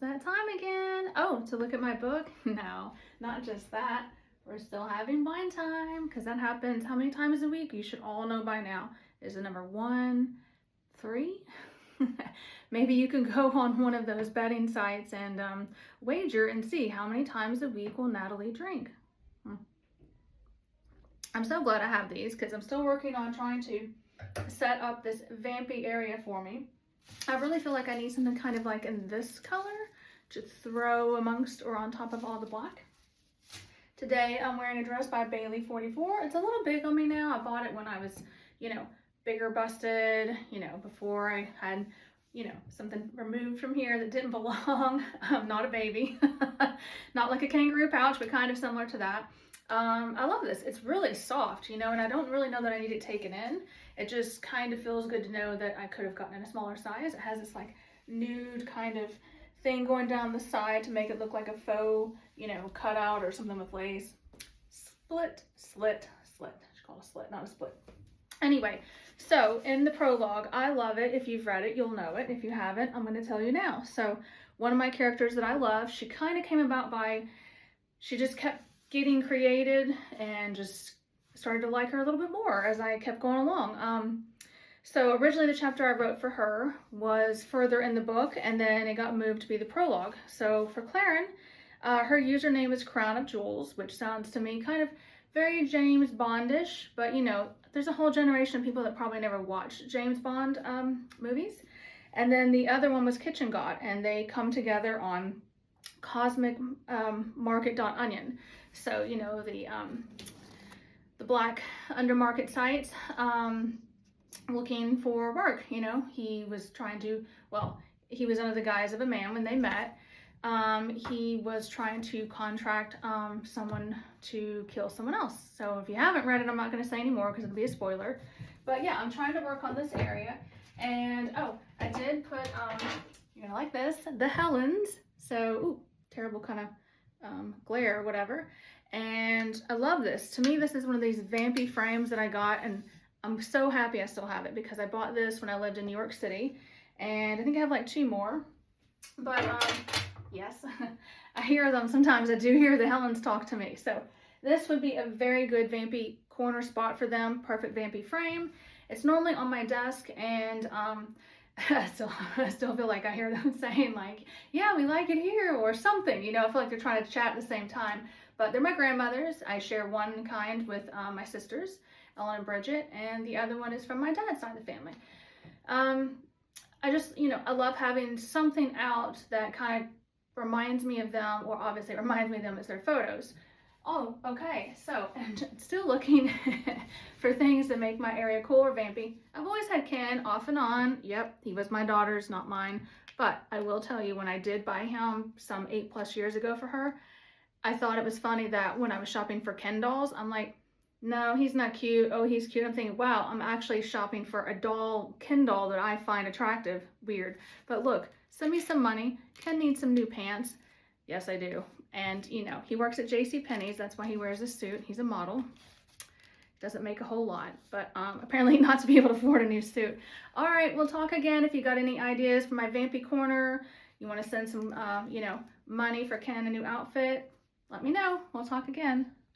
that time again. Oh, to look at my book? No, not just that. We're still having blind time because that happens how many times a week? You should all know by now. Is the number 1, 3? Maybe you can go on one of those betting sites and wager and see how many times a week will Natalie drink. I'm so glad I have these because I'm still working on trying to set up this vampy area for me. I really feel like I need something kind of like in this color to throw amongst or on top of all the black. Today I'm wearing a dress by Bailey 44. It's a little big on me now. I bought it when I was, bigger busted, before I had, something removed from here that didn't belong. I'm not a baby. Not like a kangaroo pouch, but kind of similar to that. I love this. It's really soft, and I don't really know that I need it taken in. It just kind of feels good to know that I could have gotten in a smaller size. It has this like nude kind of thing going down the side to make it look like a faux, cutout or something with lace. Slit. It's called a slit, not a split. Anyway, so in the prologue, I love it. If you've read it, you'll know it. If you haven't, I'm going to tell you now. So one of my characters that I love, she kind of came about by, she just kept getting created and just started to like her a little bit more as I kept going along. So originally the chapter I wrote for her was further in the book, and then it got moved to be the prologue. So for Claren, her username is Crown of Jewels, which sounds to me kind of very James Bondish, but there's a whole generation of people that probably never watched James Bond movies. And then the other one was Kitchen God, and they come together on Cosmic Market.onion. So, the black undermarket sites, looking for work. He was trying to, he was under the guise of a man when they met. He was trying to contract someone to kill someone else. So if you haven't read it, I'm not going to say anymore because it'll be a spoiler. But yeah, I'm trying to work on this area. And I did put, you're gonna like this, the Helens. So, terrible kind of glare or whatever. And I love this. To me, this is one of these vampy frames that I got, and I'm so happy I still have it because I bought this when I lived in New York City. And I think I have like 2 more. But yes, I hear them sometimes. I do hear the Helens talk to me. So this would be a very good vampy corner spot for them. Perfect vampy frame. It's normally on my desk, and I still feel like I hear them saying like, yeah, we like it here or something. I feel like they're trying to chat at the same time. But they're my grandmothers. I share one kind with my sisters, Ellen and Bridget, and the other one is from my dad's side of the family. I just, I love having something out that kind of reminds me of them, or obviously reminds me of them as their photos. Oh, okay, so I'm still looking for things that make my area cool or vampy. I've always had Ken off and on. Yep, he was my daughter's, not mine. But I will tell you, when I did buy him some 8+ years ago for her, I thought it was funny that when I was shopping for Ken dolls, I'm like, no, he's not cute. Oh, he's cute. I'm thinking, wow, I'm actually shopping for a doll, Ken doll that I find attractive. Weird. But look, send me some money. Ken needs some new pants. Yes, I do. And, he works at JCPenney's. That's why he wears a suit. He's a model. Doesn't make a whole lot, but apparently not to be able to afford a new suit. All right, we'll talk again. If you got any ideas for my vampy corner, you want to send some, money for Ken a new outfit, let me know. We'll talk again.